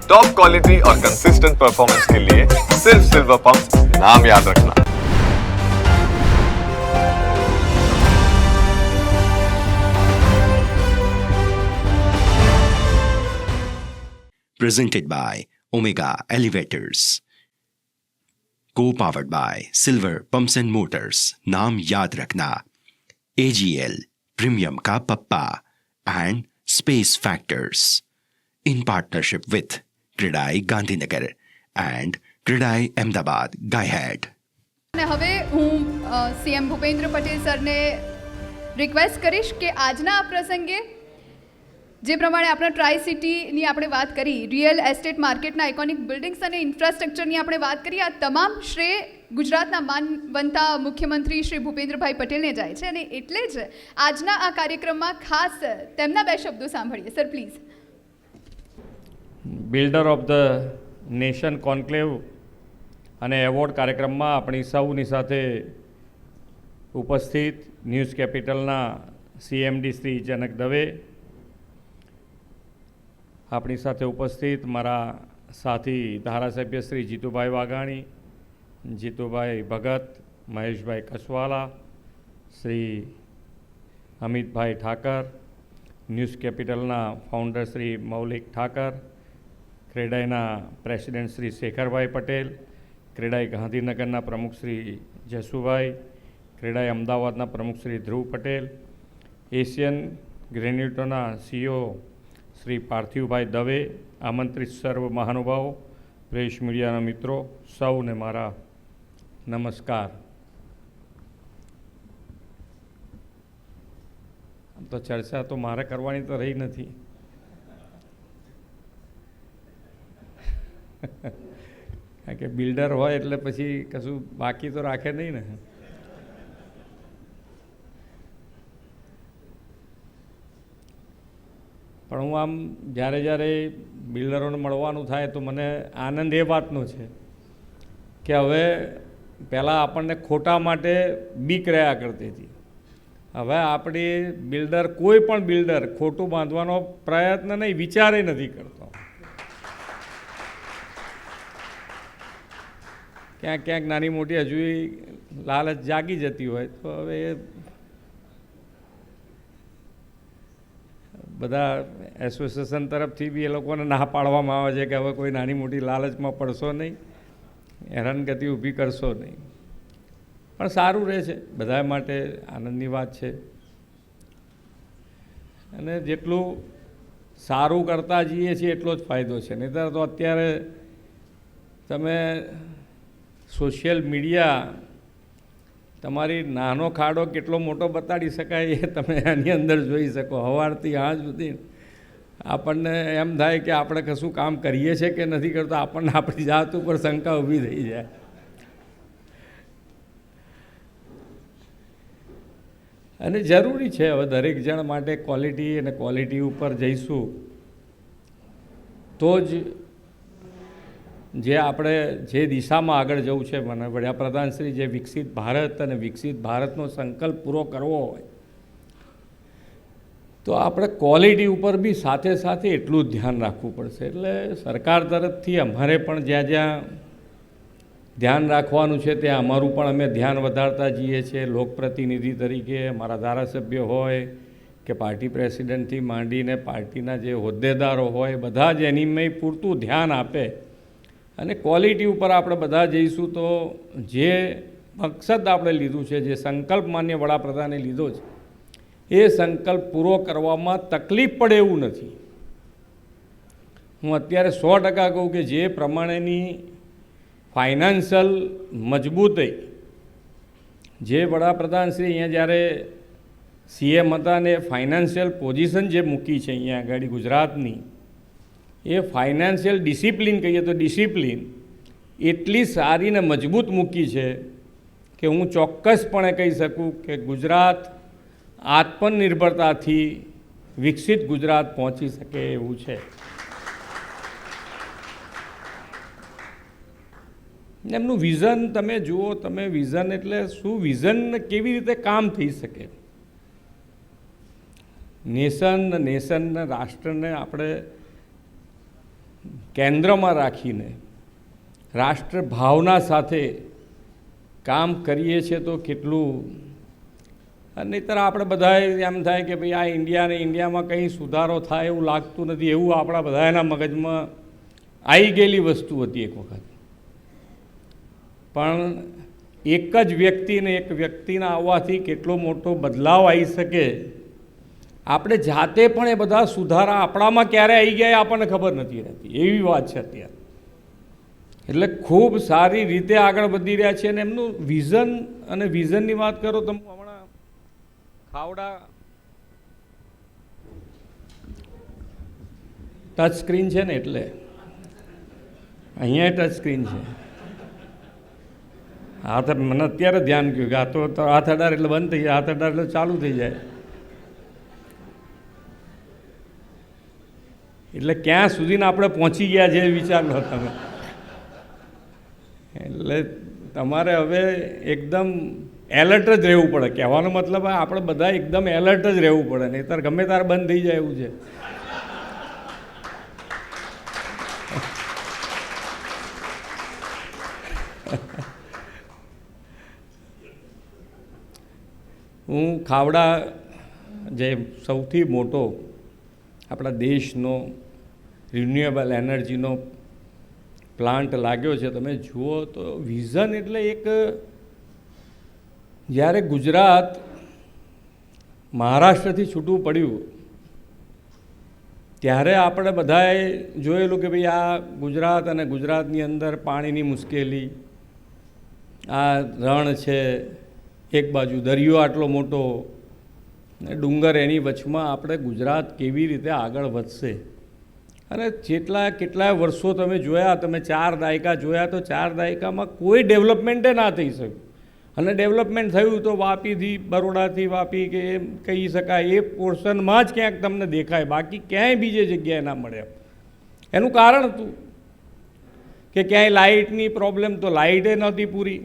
Top quality और consistent performance के लिए सिर्फ सिल्वर पंप नाम याद रखना। Presented by Omega Elevators. Co-powered by Silver Pumps and Motors. नाम याद रखना. AGL Premium का पप्पा and Space Factors. In partnership with Credai Gandhinagar and Credai Ahmedabad Gaihead. અને હવે હું સીએમ ભૂપેન્દ્ર પટેલ સરને રિક્વેસ્ટ કરીશ કે આજના આ પ્રસંગે જે પ્રમાણે આપણા ટ્રાય સિટીની આપણે વાત કરી, રિયલ એસ્ટેટ માર્કેટના આઇકોનિક બિલ્ડિંગ્સ અને ઇન્ફ્રાસ્ટ્રક્ચરની આપણે વાત કરી, આ તમામ શ્રેય ગુજરાતના માનવંતા મુખ્યમંત્રી શ્રી ભૂપેન્દ્રભાઈ પટેલને જાય છે. અને એટલે જ આજના આ કાર્યક્રમમાં ખાસ તેમના બે શબ્દો સાંભળીએ. Sir please. Builder of the nation conclave અને એવોર્ડ કાર્યક્રમમાં આપણી સૌની સાથે ઉપસ્થિત ન્યૂઝ કેપિટલના CMD શ્રી જનક દવે, આપણી સાથે ઉપસ્થિત મારા સાથી ધારાસભ્ય શ્રી જીતુભાઈ વાઘાણી, જીતુભાઈ ભગત, મહેશભાઈ કસવાલા, શ્રી અમિતભાઈ ઠાકર, ન્યૂઝ કેપિટલના ફાઉન્ડર શ્રી મૌલિક ઠાકર, ક્રેડાઈના પ્રેસિડેન્ટ શ્રી શેખરભાઈ પટેલ, ક્રેડાઈ ગાંધીનગરના પ્રમુખ શ્રી જસુભાઈ, ક્રેડાઈ અમદાવાદના પ્રમુખ શ્રી ધ્રુવ પટેલ, એશિયન ગ્રેન્યુટોના CEO શ્રી પાર્થિવભાઈ દવે, આમંત્રિત સર્વ મહાનુભાવો, પ્રેસ મીડિયાના મિત્રો, સૌને મારા નમસ્કાર. આમ તો ચર્ચા તો મારે કરવાની તો રહી નથી. કારણ કે બિલ્ડર હોય એટલે પછી કશું બાકી તો રાખે નહીં ને. પણ હું આમ જ્યારે બિલ્ડરોને મળવાનું થાય તો મને આનંદ એ વાતનો છે કે હવે પહેલાં આપણને ખોટા માટે બીક રહ્યા કરતી હતી. હવે આપણી બિલ્ડર, કોઈ પણ બિલ્ડર ખોટું બાંધવાનો પ્રયત્ન નહીં, વિચારે નથી કરતો. ક્યાંક નાની મોટી હજુ લાલચ જાગી જતી હોય તો હવે બધા એસોસિએશન તરફથી બી એ લોકોને ના પાડવામાં આવે છે કે હવે કોઈ નાની મોટી લાલચમાં પડશો નહીં, હેરાનગતિ ઊભી કરશો નહીં. પણ સારું રહે છે, બધા માટે આનંદની વાત છે. અને જેટલું સારું કરતા જઈએ છીએ એટલો જ ફાયદો છે. નહીંતર તો અત્યારે તમે સોશિયલ મીડિયા તમારી નાનો ખાડો કેટલો મોટો બતાડી શકાય એ તમે આની અંદર જોઈ શકો. સવારથી આજ સુધી આપણને એમ થાય કે આપણે કશું કામ કરીએ છીએ કે નથી કરતા, આપણને આપણી જાત ઉપર શંકા ઊભી થઈ જાય. અને જરૂરી છે હવે દરેક જણ માટે ક્વોલિટી, અને ક્વોલિટી ઉપર જઈશું તો જ જે આપણે જે દિશામાં આગળ જવું છે, મને વડાપ્રધાનશ્રી જે વિકસિત ભારત અને વિકસિત ભારતનો સંકલ્પ પૂરો કરવો હોય તો આપણે ક્વોલિટી ઉપર બી સાથે સાથે એટલું જ ધ્યાન રાખવું પડશે. એટલે સરકાર તરફથી અમારે પણ જ્યાં જ્યાં ધ્યાન રાખવાનું છે ત્યાં અમારું પણ અમે ધ્યાન વધારતા જઈએ છીએ. લોકપ્રતિનિધિ તરીકે અમારા ધારાસભ્ય હોય કે પાર્ટી પ્રેસિડેન્ટથી માંડીને પાર્ટીના જે હોદ્દેદારો હોય, બધા જ એની મેં પૂરતું ધ્યાન આપે અને ક્વોલિટી ઉપર આપણે બધા જઈશું તો જે મકસદ આપણે લીધું છે, જે સંકલ્પ માન્ય વડાપ્રધાને લીધો છે, એ સંકલ્પ પૂરો કરવામાં તકલીફ પડે એવું નથી. હું અત્યારે 100% કહું કે જે પ્રમાણેની ફાઇનાન્શિયલ મજબૂતી જે વડાપ્રધાનશ્રી અહીંયા જ્યારે CM હતા ને ફાઇનાન્શિયલ પોઝિશન જે મૂકી છે અહીંયા આગળ ગુજરાતની, એ ફાઇનાન્શિયલ ડિસિપ્લિન કહીએ તો ડિસિપ્લિન એટલી સારી ને મજબૂત મૂકી છે કે હું ચોક્કસપણે કહી શકું કે ગુજરાત આત્મનિર્ભરતાથી વિકસિત ગુજરાત પહોંચી શકે એવું છે. એમનું વિઝન તમે જુઓ, તમે વિઝન એટલે શું, વિઝન કેવી રીતે કામ થઈ શકે. નેશન રાષ્ટ્રને આપણે કેન્દ્રમાં રાખીને રાષ્ટ્ર ભાવના સાથે કામ કરીએ છીએ તો કેટલું, નહીંતર આપણે બધાએ એમ થાય કે ભાઈ આ ઇન્ડિયામાં કંઈ સુધારો થાય એવું લાગતું નથી, એવું આપણા બધાના મગજમાં આવી ગયેલી વસ્તુ હતી એક વખત. પણ એક જ વ્યક્તિને એક વ્યક્તિના આવવાથી કેટલો મોટો બદલાવ આવી શકે, આપણે જાતે પણ એ બધા સુધારા આપણામાં ક્યારે આવી ગયા આપણને ખબર નથી રહેતી, એવી વાત છે અત્યારે. એટલે ખૂબ સારી રીતે આગળ વધી રહ્યા છે અને એમનું વિઝન, અને વિઝનની વાત કરો તો હમણાં ખાવડા ટચ સ્ક્રીન છે ને, એટલે અહીંયા ટચ સ્ક્રીન છે. હાથ મને અત્યારે ધ્યાન ગયું કે આ તો હાથ અડાર એટલે બંધ થઈ જાય, હાથ અડાર એટલે ચાલુ થઈ જાય. એટલે ક્યાં સુધીને આપણે પહોંચી ગયા છે વિચાર લો તમે. એટલે તમારે હવે એકદમ એલર્ટ જ રહેવું પડે. કહેવાનો મતલબ આપણે બધા એકદમ એલર્ટ જ રહેવું પડે, નહીંતર ગમે ત્યારે બંધ થઈ જાય એવું છે. હું ખાવડા જે સૌથી મોટો આપણા દેશનો રિન્યુએબલ એનર્જીનો પ્લાન્ટ લાગ્યો છે, તમે જુઓ તો વિઝન એટલે એક, જ્યારે ગુજરાત મહારાષ્ટ્રથી છૂટું પડ્યું ત્યારે આપણે બધાએ જોયેલું કે ભાઈ આ ગુજરાત અને ગુજરાતની અંદર પાણીની મુશ્કેલી, આ રણ છે, એક બાજુ દરિયો આટલો મોટો ને ડુંગર, એની વચમાં આપણે ગુજરાત કેવી રીતે આગળ વધશે. અને કેટલાય વર્ષો તમે જોયા, તમે 4 દાયકા જોયા, તો 4 દાયકામાં કોઈ ડેવલપમેન્ટે ના થઈ શક્યું. અને ડેવલપમેન્ટ થયું તો વાપીથી, બરોડાથી વાપી કે એમ કહી શકાય એ પોર્શનમાં જ ક્યાંક તમને દેખાય, બાકી ક્યાંય બીજે જગ્યાએ ના મળે. એનું કારણ હતું કે ક્યાંય લાઇટની પ્રોબ્લેમ, તો લાઇટે નહોતી પૂરી.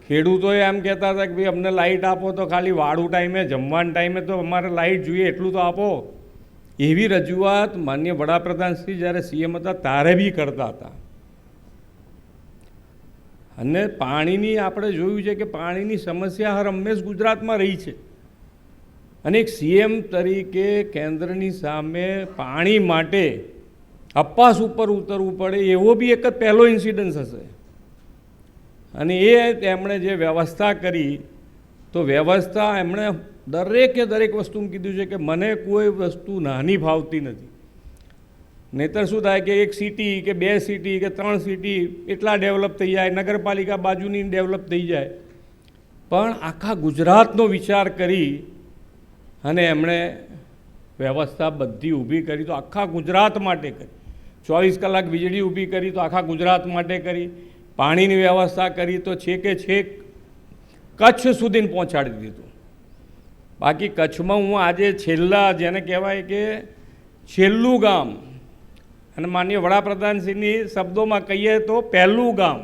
ખેડૂતોએ એમ કહેતા હતા કે ભાઈ અમને લાઇટ આપો તો ખાલી વાળું ટાઈમે, જમવાના ટાઈમે તો અમારે લાઇટ જોઈએ એટલું તો આપો. એવી રજૂઆત માનનીય વડાપ્રધાન શ્રી જ્યારે સીએમ હતા ત્યારે બી કરતા હતા. અને પાણીની આપણે જોયું છે કે પાણીની સમસ્યા હર હંમેશ ગુજરાતમાં રહી છે. અને એક સીએમ તરીકે કેન્દ્રની સામે પાણી માટે અપ્પાસ ઉપર ઉતરવું પડે એવો બી એક જ પહેલો ઇન્સિડન્સ હશે. અને એ એમણે જે વ્યવસ્થા કરી, તો વ્યવસ્થા એમણે દરેક વસ્તુમાં કીધું છે કે મને કોઈ વસ્તુ નાની ભાવતી નથી. નહીંતર શું થાય કે એક સિટી કે 2 સિટી કે 3 સિટી એટલા ડેવલપ થઈ જાય, નગરપાલિકા બાજુની ડેવલપ થઈ જાય, પણ આખા ગુજરાતનો વિચાર કરી અને એમણે વ્યવસ્થા બધી ઊભી કરી, તો આખા ગુજરાત માટે કરી. 24 કલાક વીજળી ઊભી કરી તો આખા ગુજરાત માટે કરી. પાણીની વ્યવસ્થા કરી તો છેક કચ્છ સુધી પહોંચાડી દીધું. બાકી કચ્છમાં હું આજે છેલ્લા, જેને કહેવાય કે છેલ્લું ગામ, અને માનનીય વડાપ્રધાનશ્રીની શબ્દોમાં કહીએ તો પહેલું ગામ,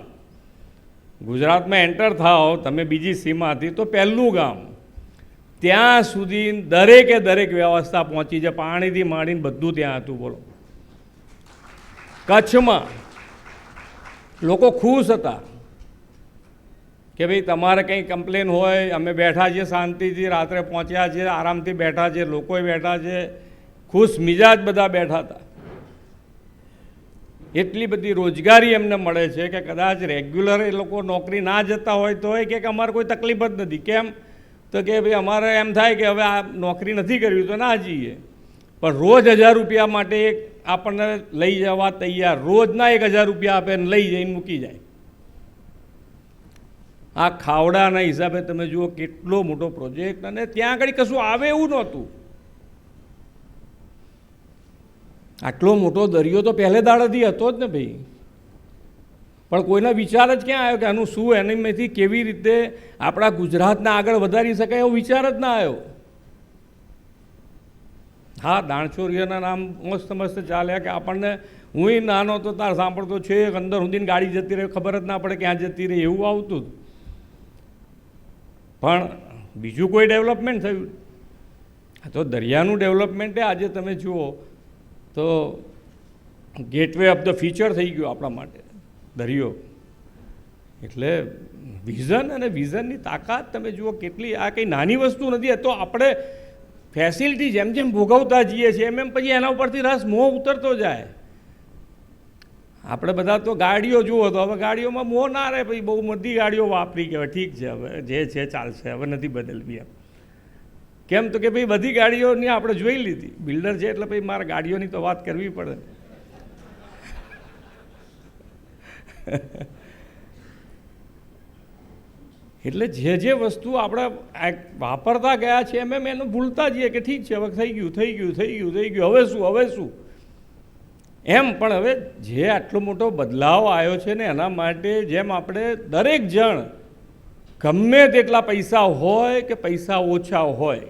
ગુજરાતમાં એન્ટર થાઓ તમે બીજી સીમાથી તો પહેલું ગામ, ત્યાં સુધી દરેક વ્યવસ્થા પહોંચી છે. પાણીથી માંડીને બધું ત્યાં હતું. બોલો, કચ્છમાં લોકો ખુશ હતા કે ભાઈ તમારે કંઈ કમ્પ્લેન હોય, અમે બેઠા છીએ શાંતિથી, રાત્રે પહોંચ્યા છીએ, આરામથી બેઠા છે, લોકોએ બેઠા છે, ખુશ મિજાજ બધા બેઠા હતા. એટલી બધી રોજગારી એમને મળે છે કે કદાચ રેગ્યુલર એ લોકો નોકરી ના જતા હોય તો કે અમારે કોઈ તકલીફ જ નથી. કેમ તો કે ભાઈ અમારે એમ થાય કે હવે આ નોકરી નથી કરવી તો ના જઈએ, પણ રોજ 1000 રૂપિયા માટે આપણને લઈ જવા તૈયાર, રોજના 1000 રૂપિયા આપે ને લઈ જઈને મૂકી જાય. આ ખાવડાના હિસાબે તમે જુઓ કેટલો મોટો પ્રોજેક્ટ, અને ત્યાં આગળ કશું આવે એવું નહોતું. આટલો મોટો દરિયો તો પહેલે દાડેથી હતો જ ને ભાઈ, પણ કોઈના વિચાર જ ક્યાં આવ્યો કે આનું શું, એનામાંથી કેવી રીતે આપણા ગુજરાતને આગળ વધારી શકાય એવો વિચાર જ ના આવ્યો. હા, દાણચોરીઓના નામ મસ્ત ચાલ્યા કે આપણને, હું નાનો તો તાર સાંભળતો છે, અંદર સુધીને ગાડી જતી રહે, ખબર જ ના પડે ક્યાં જતી રહે, એવું આવતું. પણ બીજું કોઈ ડેવલપમેન્ટ થયું તો દરિયાનું ડેવલપમેન્ટ આજે તમે જુઓ તો ગેટવે ઓફ ધ ફ્યુચર થઈ ગયું આપણા માટે દરિયો. એટલે વિઝન અને વિઝનની તાકાત તમે જુઓ કેટલી, આ કંઈ નાની વસ્તુ નથી. તો આપણે ફેસિલિટી જેમ જેમ ભોગવતા જઈએ છીએ એમ પછી એના ઉપરથી રસ મોહ ઉતરતો જાય. આપણે બધા તો ગાડીઓ જુઓ તો હવે ગાડીઓમાં મોહ ના રહે, પછી બહુ બધી ગાડીઓ વાપરી કહેવાય, ઠીક છે હવે જે છે ચાલશે, હવે નથી બદલવી એમ. કેમ તો કે ભાઈ બધી ગાડીઓની આપણે જોઈ લીધી, બિલ્ડર છે એટલે ભાઈ મારે ગાડીઓની તો વાત કરવી પડે. એટલે જે વસ્તુ આપણે વાપરતા ગયા છે એમ એનું ભૂલતા જઈએ કે ઠીક છે હવે થઈ ગયું હવે શું એમ. પણ હવે જે આટલો મોટો બદલાવ આવ્યો છે ને એના માટે જેમ આપણે દરેક જણ ગમે તેટલા પૈસા હોય કે પૈસા ઓછા હોય,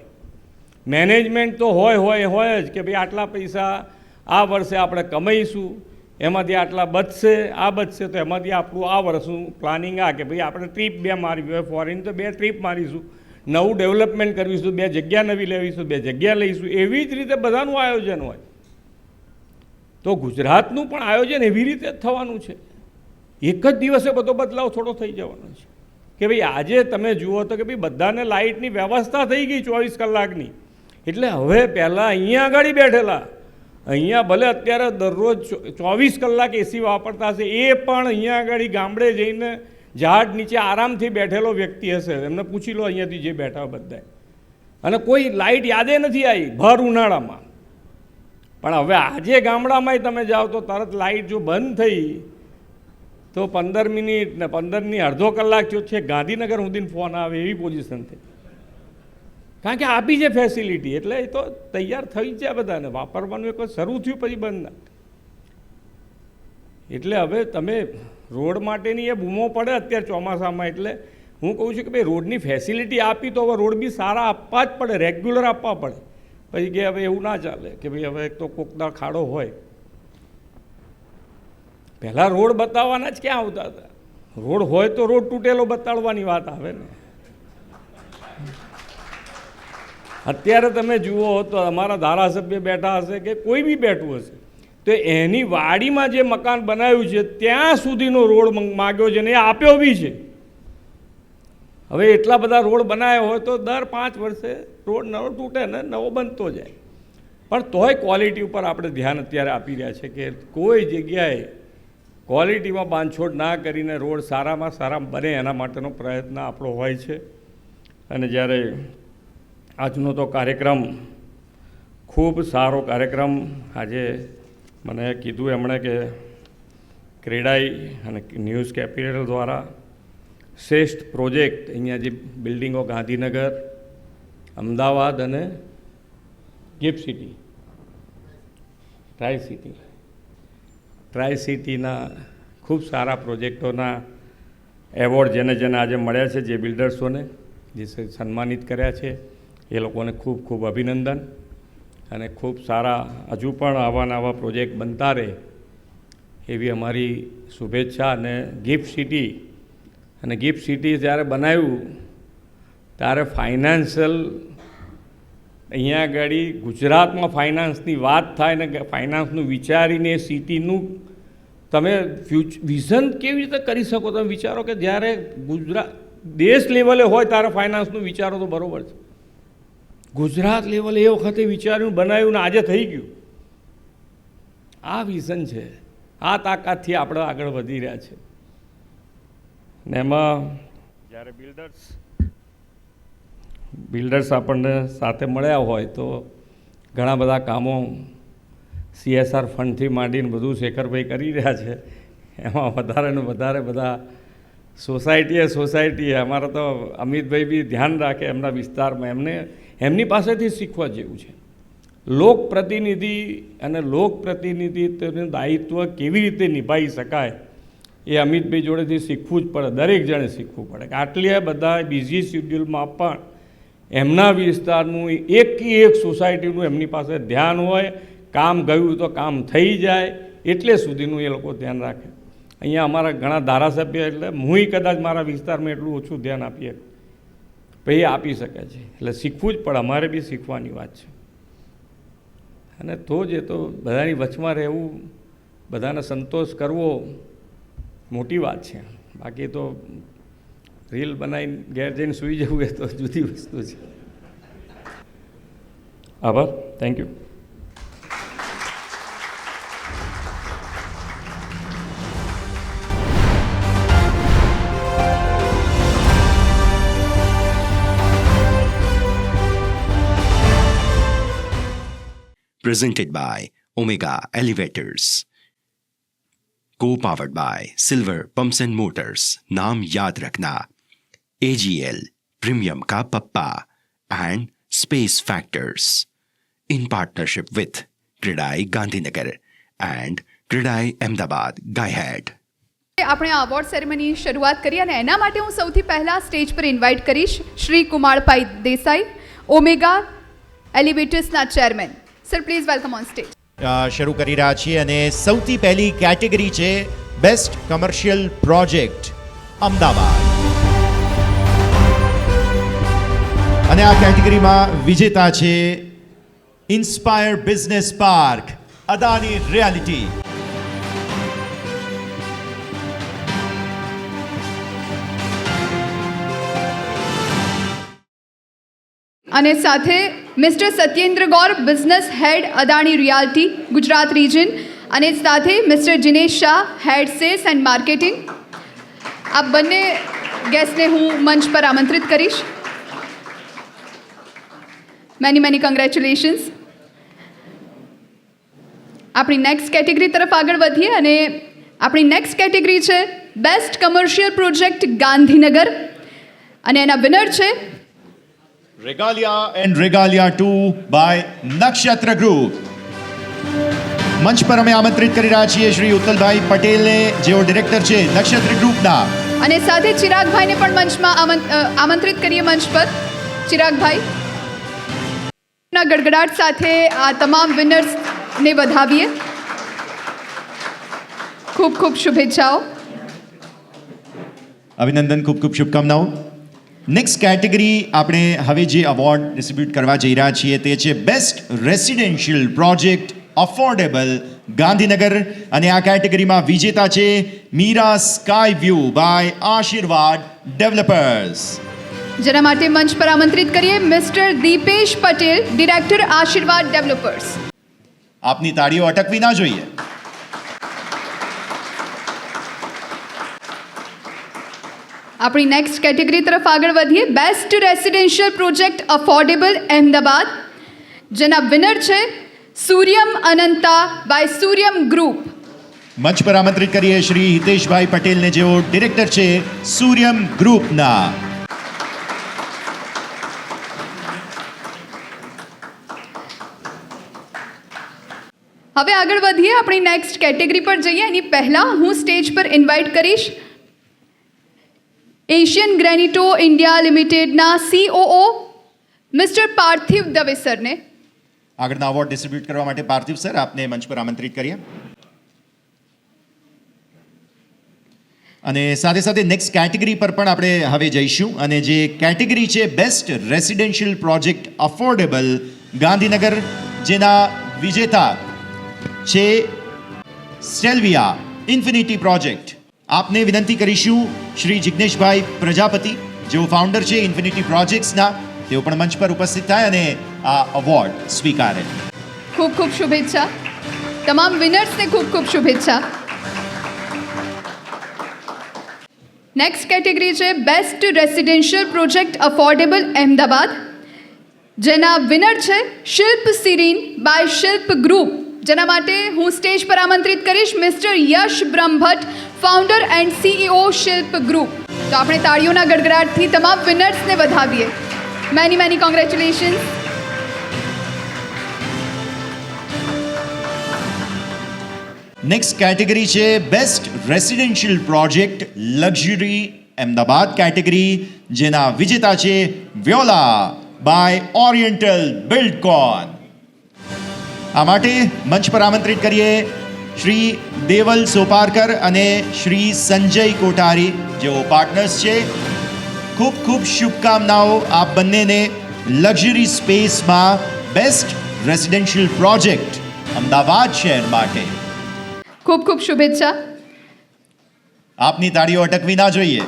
મેનેજમેન્ટ તો હોય જ કે ભાઈ આટલા પૈસા આ વર્ષે આપણે કમાઈશું, એમાંથી આટલા બચશે તો એમાંથી આપણું આ વર્ષનું પ્લાનિંગ આ કે ભાઈ આપણે ટ્રીપ 2 મારવી હોય ફોરેન તો 2 ટ્રીપ મારીશું, નવું ડેવલપમેન્ટ કરીશું, 2 જગ્યા નવી લેવીશું, 2 જગ્યા લઈશું. એવી જ રીતે બધાનું આયોજન હોય. તો ગુજરાતનું પણ આયોજન એવી રીતે જ થવાનું છે. એક જ દિવસે બધો બદલાવ થોડો થઈ જવાનો છે કે ભાઈ આજે તમે જુઓ તો કે ભાઈ બધાને લાઇટની વ્યવસ્થા થઈ ગઈ 24 કલાકની. એટલે હવે પહેલાં અહીંયા આગળ બેઠેલા, અહીંયા ભલે અત્યારે દરરોજ 24 કલાક એસી વાપરતા હશે, એ પણ અહીંયા આગળ ગામડે જઈને ઝાડ નીચે આરામથી બેઠેલો વ્યક્તિ હશે, એમને પૂછી લો અહીંયાથી જે બેઠા બધાય, અને કોઈ લાઇટ યાદે નથી આવી ભર ઉનાળામાં. પણ હવે આજે ગામડામાંય તમે જાઓ તો તરત લાઇટ જો બંધ થઈ તો 15 મિનિટ ને 15ની અડધો કલાક જો છે ગાંધીનગર સુધીને ફોન આવે એવી પોઝિશન થઈ. કારણ કે આપી છે ફેસિલિટી, એટલે એ તો તૈયાર થઈ જાય બધાને વાપરવાનું. એક શરૂ થયું પછી બંધ ના. એટલે હવે તમે રોડ માટેની એ બૂમો પડે અત્યારે ચોમાસામાં, એટલે હું કહું છું કે ભાઈ રોડની ફેસિલિટી આપી તો હવે રોડ બી સારા આપવા જ પડે, રેગ્યુલર આપવા પડે. પછી કે હવે એવું ના ચાલે કે ભાઈ હવે એક તો કોકના ખાડો હોય. પહેલાં રોડ બતાવવાના જ ક્યાં આવતા હતા? રોડ હોય તો રોડ તૂટેલો બતાડવાની વાત આવે ને. અત્યારે તમે જુઓ તો અમારા ધારાસભ્ય બેઠા હશે કે કોઈ બી બેઠું હશે તો એની વાડીમાં જે મકાન બનાવ્યું છે ત્યાં સુધીનો રોડ માગ્યો છે ને એ આપ્યો બી છે. હવે એટલા બધા રોડ બનાવ્યા હોય તો દર 5 વર્ષે રોડ નવો તૂટે ને નવો બનતો જાય. પણ તોય ક્વોલિટી ઉપર આપણે ધ્યાન અત્યારે આપી રહ્યા છે કે કોઈ જગ્યાએ ક્વોલિટીમાં બાંધછોડ ના કરીને રોડ સારામાં સારા બને એના માટેનો પ્રયત્ન આપણો હોય છે. અને જ્યારે આજનો તો કાર્યક્રમ ખૂબ સારો કાર્યક્રમ, આજે મને કીધું એમણે કે ક્રેડાઈ અને ન્યૂઝ કેપિટલ દ્વારા શ્રેષ્ઠ પ્રોજેક્ટ અહીંયા જે બિલ્ડિંગો ગાંધીનગર, અમદાવાદ અને ગિફ્ટ સિટી, ટ્રાય સિટીના ખૂબ સારા પ્રોજેક્ટોના એવોર્ડ જેને આજે મળ્યા છે, જે બિલ્ડર્સોને જે સન્માનિત કર્યા છે એ લોકોને ખૂબ ખૂબ અભિનંદન. અને ખૂબ સારા હજુ પણ આવા પ્રોજેક્ટ બનતા રહે એવી અમારી શુભેચ્છા. અને ગિફ્ટ સિટી જ્યારે બનાવ્યું ત્યારે ફાઇનાન્શિયલ અહીંયા આગળ ગુજરાતમાં ફાઇનાન્સની વાત થાય ને ફાઇનાન્સનું વિચારીને સિટીનું તમે વિઝન કેવી રીતે કરી શકો? તમે વિચારો કે જ્યારે દેશ લેવલે હોય ત્યારે ફાઇનાન્સનું વિચારો તો બરાબર છે, ગુજરાત લેવલે એ વખતે વિચાર્યું બનાવ્યું ને આજે થઈ ગયું. આ વિઝન છે, આ તાકાતથી આપણે આગળ વધી રહ્યા છે. ને એમાં જ્યારે બિલ્ડર્સ આપણને સાથે મળ્યા હોય તો ઘણા બધા કામો CSR ફંડથી માંડીને બધું શેખરભાઈ કરી રહ્યા છે. એમાં વધારે ને વધારે બધા સોસાયટીએ અમારા તો અમિતભાઈ બી ધ્યાન રાખે એમના વિસ્તારમાં, એમની પાસેથી શીખવા જેવું છે. લોકપ્રતિનિધિત્વનું દાયિત્વ કેવી રીતે નિભાવી શકાય એ અમિતભાઈ જોડેથી શીખવું જ પડે, દરેક જણે શીખવું પડે. કે આટલી બધા બિઝી શિડ્યુલમાં પણ એમના વિસ્તારનું એક સોસાયટીનું એમની પાસે ધ્યાન હોય, કામ ગયું તો કામ થઈ જાય એટલે સુધીનું એ લોકો ધ્યાન રાખે. અહીંયા અમારા ઘણા ધારાસભ્ય, એટલે હુંય કદાચ મારા વિસ્તારમાં એટલું ઓછું ધ્યાન આપીએ ભાઈ આપી શકે છે. એટલે શીખવું જ પડે, અમારે બી શીખવાની વાત છે. અને તો જ એ તો બધાની વચમાં રહેવું બધાને સંતોષ કરવો મોટી વાત છે. બાકી તો રીલ બનાવીને ઘેર જઈને સૂઈ જવું એ તો જુદી વસ્તુ છે. આભાર. Thank you. Presented by Omega Elevators. Co-powered by Silver Pumps and Motors. नाम याद रखना. AGL Premium का पप्पा and Space Factors. In partnership with Credai Gandhinagar and Credai Ahmedabad Gaihead. આપણે આ અવોર્ડ સેરેમની શરૂઆત કરી અને એના માટે હું સૌથી પહેલા સ્ટેજ પર ઇન્વાઇટ કરીશ શ્રી કુમારભાઈ દેસાઈ, ઓમેગા એલિવેટર્સના ચેરમેન. Sir please welcome on stage. શરૂ કરી રહ્યા છીએ અને સૌથી પહેલી કેટેગરી છે બેસ્ટ કમર્શિયલ પ્રોજેક્ટ અમદાવાદ, અને આ કેટેગરીમાં વિજેતા છે Inspire Business Park Adani Realty. અને સાથે mister Satyendra Gaur, business head Adani Realty Gujarat region, અને સાથે mister Jinesh Shah, head sales and marketing. આ બંને ગેસ્ટને હું મંચ પર આમંત્રિત કરીશ. Many congratulations. આપણી નેક્સ્ટ કેટેગરી તરફ આગળ વધીએ અને આપણી નેક્સ્ટ કેટેગરી છે બેસ્ટ કમર્શિયલ પ્રોજેક્ટ ગાંધીનગર, અને એના વિનર છે Regalia and Regalia 2 by નક્ષત્ર ગ્રુપ. મંચ પર અમે આમંત્રિત કરી રહ્યા છીએ શ્રી ઉત્તલભાઈ પટેલને, જેઓ ડિરેક્ટર છે નક્ષત્ર ગ્રુપના, અને સાથે ચિરાગભાઈને પણ મંચમાં આમંત્રિત કરીએ. મંચ પર ચિરાગભાઈ ના ગડગડાટ સાથે આ તમામ વિનર્સને વધાવીએ. ખૂબ ખૂબ શુભેચ્છાઓ. અભિનંદન, ખૂબ ખૂબ શુભકામનાઓ. નેક્સ્ટ કેટેગરી આપણે હવે જે અવોર્ડ ડિસ્ટ્રીબ્યુટ કરવા જઈ રહ્યા છીએ તે છે best residential project affordable Gandhinagar, અને આ કેટેગરીમાં વિજેતા છે મીરા સ્કાય વ્યૂ બાય આશીર્વાદ ડેવલપર્સ. જેના માટે મંચ પર આમંત્રિત કરીએ મિસ્ટર દીપેશ પટેલ, ડિરેક્ટર આશીર્વાદ ડેવલપર્સ. આપની તાળીઓ અટકવી ના જોઈએ. આપણી નેક્સ્ટ કેટેગરી તરફ આગળ વધીએ. Best residential project affordable Ahmedabad, જેના વિનર છે સૂર્યમ અનંતા બાય સૂર્યમ ગ્રુપ. મંચ પર આમંત્રિત કરીએ શ્રી હિતેશભાઈ પટેલને, જેઓ ડિરેક્ટર છે સૂર્યમ ગ્રુપના. હવે આગળ વધીએ, આપણી નેક્સ્ટ કેટેગરી પર જઈએ. એની પહેલા હું સ્ટેજ પર ઇન્વાઇટ કરીશ એશિયન ગ્રેનિટો ઇન્ડિયા લિમિટેડના COO મિસ્ટર પાર્થિવ દવે સરને. આગળના અવોર્ડ ડિસ્ટ્રીબ્યુટ કરવા માટે પાર્થિવ સર, આપને મંચ પર આમંત્રિત કરીએ. અને સાથે સાથે નેક્સ્ટ કેટેગરી પર પણ આપણે હવે જઈશું, અને જે કેટેગરી છે best residential project affordable Gandhinagar, જેના વિજેતા છે સ્ટેલ્વિયા ઇન્ફિનિટી પ્રોજેક્ટ. આપને વિનંતી કરીશું શ્રી જિગ્નેશભાઈ પ્રજાપતિ, જેઓ ફાઉન્ડર છે ઇન્ફિનિટી પ્રોજેક્ટ્સના, તેઓ પણ મંચ પર ઉપસ્થિત થાય અને આ અવોર્ડ સ્વીકારે. ખૂબ ખૂબ શુભેચ્છા. તમામ વિનર્સને ખૂબ ખૂબ શુભેચ્છા. નેક્સ્ટ કેટેગરી છે best residential project affordable Ahmedabad, જેના વિનર છે શિલ્પ સિરીન બાય શિલ્પ ગ્રુપ. જેના માટે હું સ્ટેજ પર આમંત્રિત કરીશ mister Yash Brahmbhatt, founder and CEO Shilp group. તો આપણે તાળીઓના ગડગડાટથી તમામ વિનર્સને વધાવીએ. Many congratulations. નેક્સ્ટ કેટેગરી છે best residential project luxury Ahmedabad category, જેના વિજેતા છે વ્યોલા બાય ઓરિએન્ટલ બિલ્ડકોન. આ માટે મંચ પર આમંત્રિત કરીએ શ્રી દેવલ સોપારકર અને શ્રી સંજય કોઠારી, જેઓ પાર્ટનર્સ છે. ખૂબ ખૂબ શુભકામનાઓ આપ બંનેને લક્ઝરી સ્પેસમાં બેસ્ટ રેસિડેન્શિયલ પ્રોજેક્ટ અમદાવાદ શહેર માટે. ખૂબ ખૂબ શુભેચ્છા. આપની તાળીઓ અટકવી ના જોઈએ.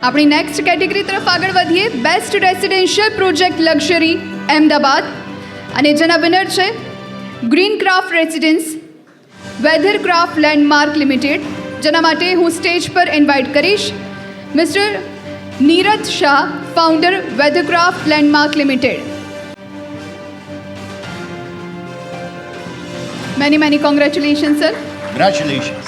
આપણી નેક્સ્ટ કેટેગરી તરફ આગળ વધીએ. Best residential project luxury Ahmedabad, અને જેના વિનર છે Green Craft Residence Weathercraft Landmark Limited, જેના માટે હું સ્ટેજ પર ઇન્વાઇટ કરીશ mister Neeraj Shah, founder Weathercraft Landmark Limited. Many congratulation sir. Congratulations.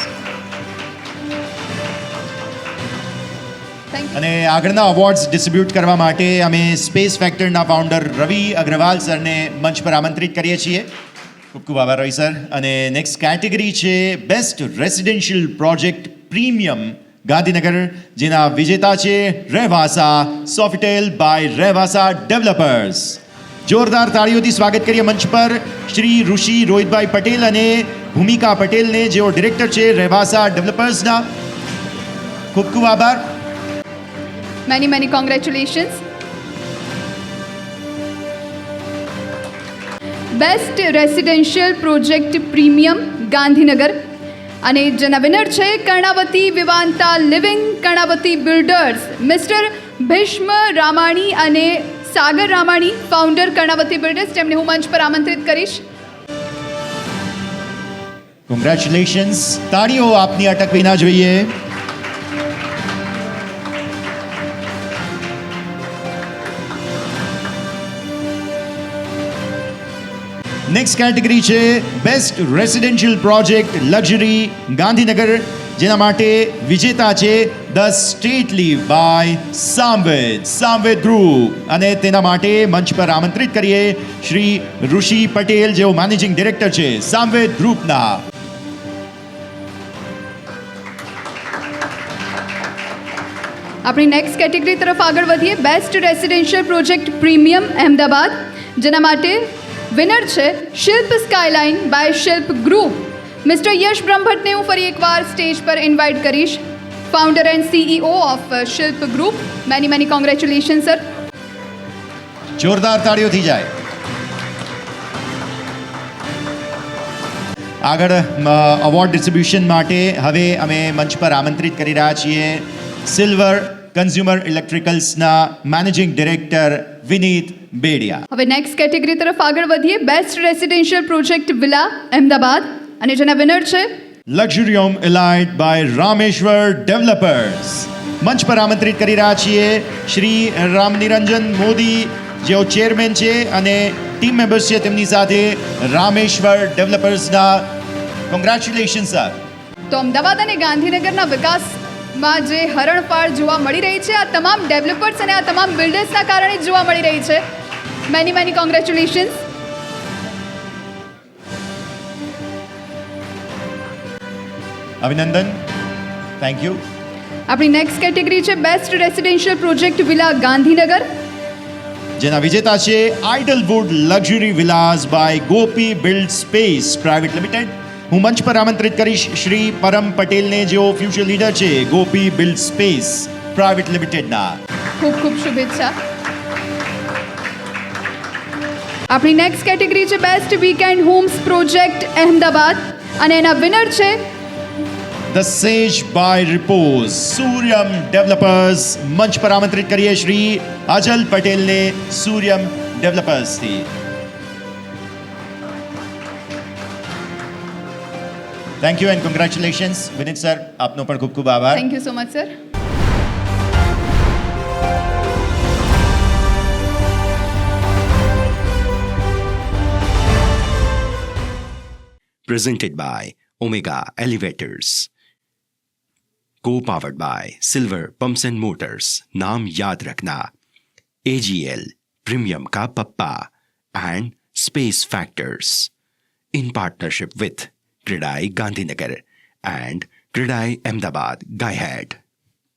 Thank you. અને આગળના અવોર્ડ્સ ડિસ્ટ્રીબ્યુટ કરવા માટે અમે સ્પેસ ફેક્ટરના ફાઉન્ડર રવિ અગ્રવાલ સરને મંચ પર આમંત્રિત કરીએ છીએ. ખૂબ ખૂબ આભાર રવિ સર. અને નેક્સ્ટ કેટેગરી છે best residential project premium Gandhinagar, જેના વિજેતા છે રહેવાસા સોફિટેલ બાય રહેવાસા ડેવલપર્સ. જોરદાર તાળીઓથી સ્વાગત કરીએ મંચ પર શ્રી ઋષિ રોહિતભાઈ પટેલ અને ભૂમિકા પટેલને, જેઓ ડિરેક્ટર છે રહેવાસા ડેવલપર્સના. ખૂબ ખૂબ આભાર. Many congratulations. Best residential project premium Gandhinagar, અને જેના વિનર છે Karnavati Vivanta living Karnavati builders, mister Bhishma Ramani અને સાગર રામાણી, ફાઉન્ડર કર્ણાવતી બિલ્ડર્સ, તેમને હું મંચ પર આમંત્રિત કરીશ. કોંગ્રેચ્યુલેશન્સ. તાળીઓ આપની અટકવી ના જોઈએ. નેક્સ્ટ કેટેગરી છે best residential project luxury Gandhinagar, જેના માટે વિજેતા છે the state leave by Samved group, અને તેના માટે મંચ પર આમંત્રિત કરીએ શ્રી ઋષિ પટેલ, જેઓ મેનેજિંગ ડિરેક્ટર છે સામવેદ ગ્રુપના. આપણી નેક્સ્ટ કેટેગરી તરફ આગળ વધીએ. Best residential project premium Ahmedabad, જેના માટે વિનર છે શિલ્પ સ્કાયલાઇન બાય શિલ્પ ગ્રુપ, મિસ્ટર યશ બ્રહ્મભટ્ટને હું ફરી એકવાર સ્ટેજ પર ઇન્વાઇટ કરીશ, ફાઉન્ડર એન્ડ CEO ઓફ શિલ્પ ગ્રુપ. Many congratulation sir. જોરદાર તાળીઓથી જાય. આગળ અવોર્ડ ડિસ્ટ્રીબ્યુશન માટે હવે અમે મંચ પર આમંત્રિત કરી રહ્યા છીએ સિલ્વર કન્ઝ્યુમર ઇલેક્ટ્રિકલ્સના મેનેજિંગ ડિરેક્ટર વિનીત બેડિયા. હવે નેક્સ્ટ કેટેગરી તરફ આગળ વધીએ. Best residential project villa Ahmedabad, અને જેના વિનર છે luxury home allied by Rameshwar developers. મંચ પર આમંત્રિત કરી રહ્યા છીએ શ્રી રામનિરંજન મોદી, જેઓ ચેરમેન છે અને ટીમ મેમ્બર્સ છે તેમની સાથે રામેશ્વર ડેવલપર્સના. Congratulation sir. તો અમદાવાદ અને ગાંધીનગરના વિકાસમાં જે હરણફાળ જોવા મળી રહી છે, આ તમામ ડેવલપર્સ અને આ તમામ બિલ્ડર્સના કારણે જ જોવા મળી રહી છે. Many congratulations. અભિનંદન. Thank you. આપણી નેક્સ્ટ કેટેગરી છે best residential project villa Gandhinagar, જેના વિજેતા છે Idlewood luxury villas by Gopi build space private limited. હું મંચ પર આમંત્રિત કરીશ શ્રી પરમ પટેલને, જેઓ ફ્યુચર લીડર છે ગોપી બિલ્ડ સ્પેસ પ્રાઇવેટ લિમિટેડના. ખૂબ ખૂબ શુભેચ્છા. આપણી નેક્સ્ટ કેટેગરી છે best weekend homes project Ahmedabad, અને એના વિનર છે ધ સેજ બાય રિપોઝ સૂર્યમ ડેવલપર્સ. મંચ પર આમંત્રિત કરીએ શ્રી અજલ પટેલને સૂર્યમ ડેવલપર્સથી. Thank you and congratulations. Vineet sir, આપનો પણ ખૂબ ખૂબ આભાર. Thank you so much sir. Presented by Omega Elevators. Co-powered by Silver Pumps and Motors. नाम याद रखना. AGL Premium का पप्पा and Space Factors. In partnership with Credai Gandhinagar and Credai Ahmedabad Gaihead.